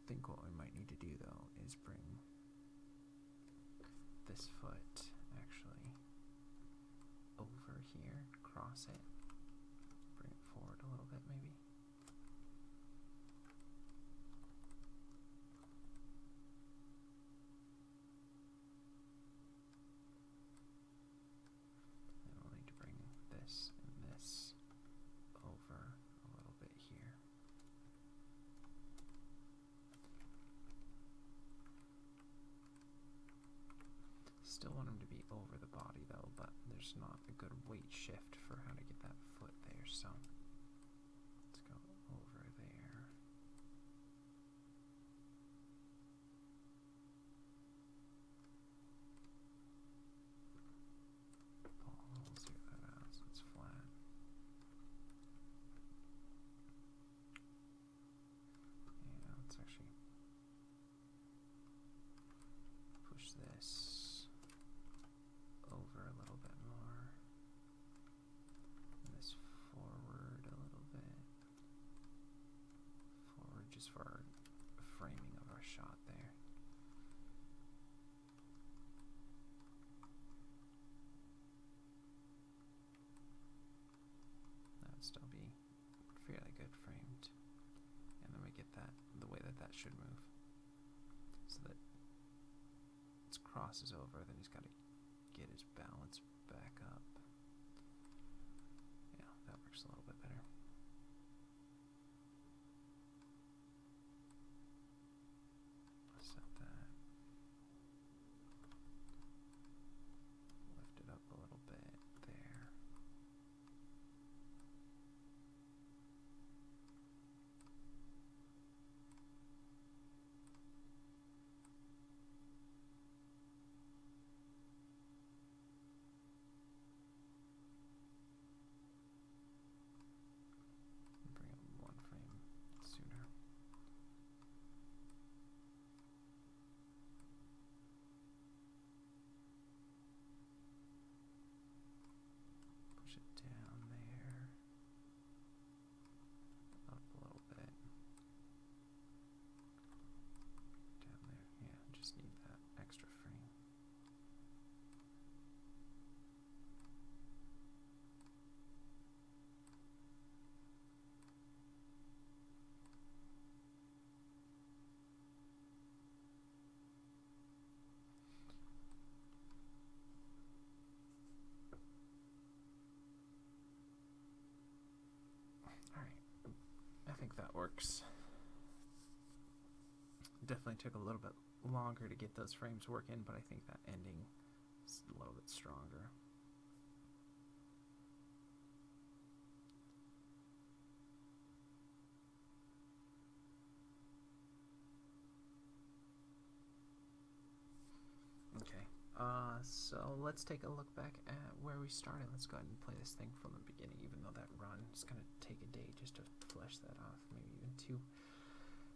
I think what we might need to do though is bring this foot actually over here, cross it, bring it forward a little bit maybe. And we'll need to bring this and this over a little bit here. that should move. So that it crosses over, then he's got to get his balance back up. Yeah, that works a little bit better. Set that. Lift it up a little bit there. Bring it one frame sooner. Push it down there, up a little bit, down there. Yeah, just need that extra frame. I think that works. Definitely took a little bit longer to get those frames working, but I think that ending is a little bit stronger. Okay, so let's take a look back at where we started. Let's go ahead and play this thing from the beginning, even though that run is going to take a day just to flesh that off, maybe even 2.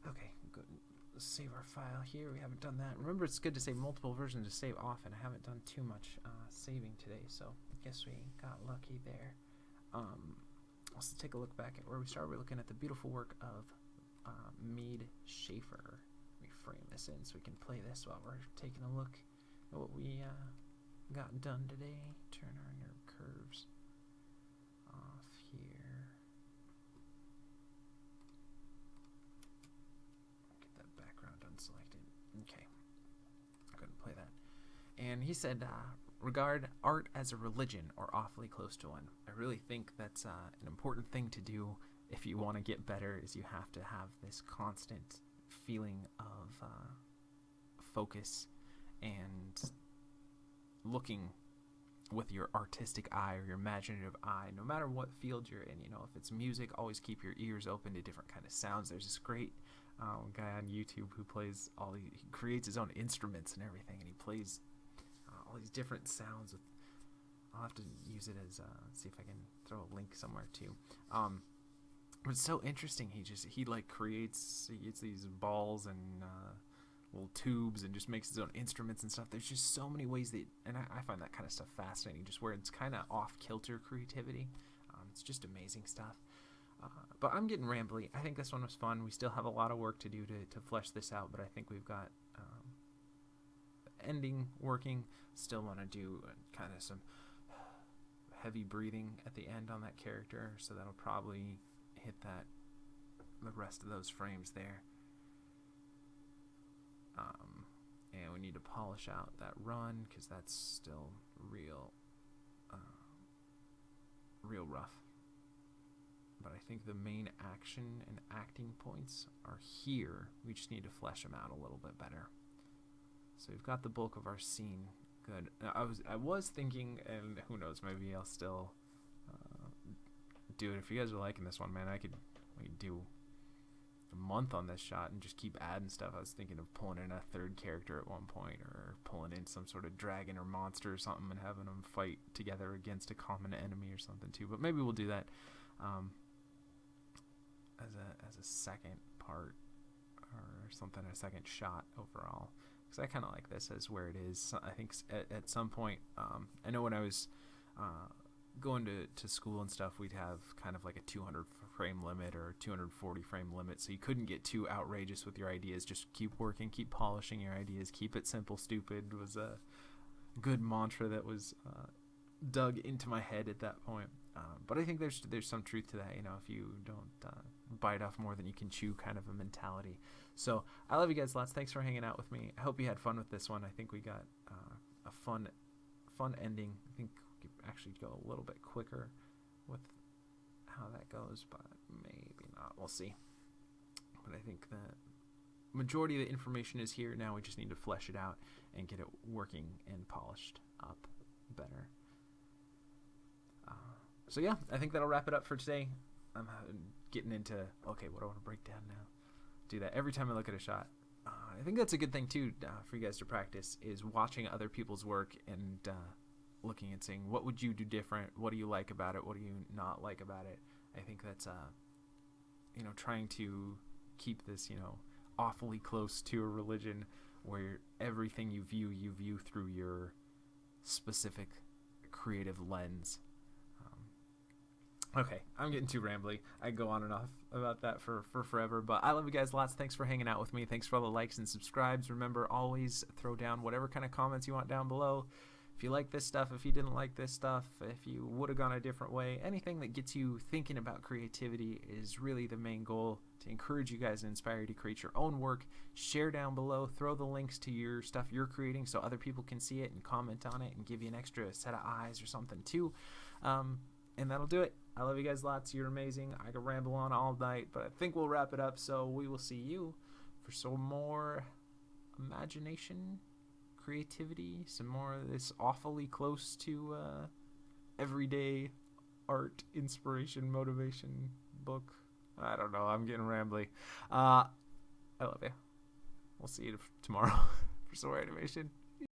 Okay, good. Let's save our file here. We haven't done that. Remember, it's good to save multiple versions to save often. I haven't done too much saving today, so I guess we got lucky there. Let's take a look back at where we started. We're looking at the beautiful work of Mead Schaeffer. Let me frame this in so we can play this while we're taking a look at what we got done today. Turn our nerve curves off here. Get that background unselected. Okay, I'm going to play that. And he said, regard art as a religion or awfully close to one. I really think that's an important thing to do if you want to get better, is you have to have this constant feeling of focus and looking with your artistic eye or your imaginative eye, no matter what field you're in. You know, if it's music, always keep your ears open to different kind of sounds. There's this great guy on YouTube who plays he creates his own instruments and everything, and he plays all these different sounds. I'll have to use it as see if I can throw a link somewhere too. But it's so interesting. He creates these balls and little tubes and just makes his own instruments and stuff. There's just so many ways that, and I find that kind of stuff fascinating, just where it's kind of off-kilter creativity. It's just amazing stuff. But I'm getting rambly. I think this one was fun. We still have a lot of work to do to flesh this out, but I think we've got the ending working. Still want to do kind of some heavy breathing at the end on that character, so that'll probably hit the rest of those frames there. And we need to polish out that run because that's still real rough. But I think the main action and acting points are here. We just need to flesh them out a little bit better. So we've got the bulk of our scene. Good. I was thinking, and who knows, maybe I'll still do it. If you guys are liking this one, man, we could do a month on this shot and just keep adding stuff. I was thinking of pulling in a third character at one point, or pulling in some sort of dragon or monster or something and having them fight together against a common enemy or something too. But maybe we'll do that as a second part or something, a second shot overall. Because I kind of like this as where it is. I think at some point, I know when I was going to school and stuff, we'd have kind of like a 200 frame limit or 240 frame limit, so you couldn't get too outrageous with your ideas. Just keep working, keep polishing your ideas, keep it simple. Stupid was a good mantra that was dug into my head at that point. But I think there's some truth to that, if you don't bite off more than you can chew kind of a mentality. So I love you guys lots. Thanks for hanging out with me. I hope you had fun with this one. I think we got a fun ending. I think we could actually go a little bit quicker with how that goes, but maybe not. We'll see. But I think that majority of the information is here. Now we just need to flesh it out and get it working and polished up better. So yeah, I think that'll wrap it up for today. I'm getting into, okay, what do I want to break down now? Do that every time I look at a shot. I think that's a good thing too for you guys to practice, is watching other people's work and looking and saying, what would you do different? What do you like about it? What do you not like about it? I think that's, trying to keep this, awfully close to a religion where everything you view through your specific creative lens. Okay, I'm getting too rambly. I go on and off about that for forever, but I love you guys lots. Thanks for hanging out with me. Thanks for all the likes and subscribes. Remember, always throw down whatever kind of comments you want down below. If you like this stuff, if you didn't like this stuff, if you would have gone a different way, anything that gets you thinking about creativity is really the main goal, to encourage you guys and inspire you to create your own work. Share down below. Throw the links to your stuff you're creating so other people can see it and comment on it and give you an extra set of eyes or something too. And that'll do it. I love you guys lots. You're amazing. I could ramble on all night, but I think we'll wrap it up. So we will see you for some more imagination, creativity, some more of this awfully close to everyday art, inspiration, motivation book. I don't know. I'm getting rambly. I love you. We'll see you tomorrow for some more animation.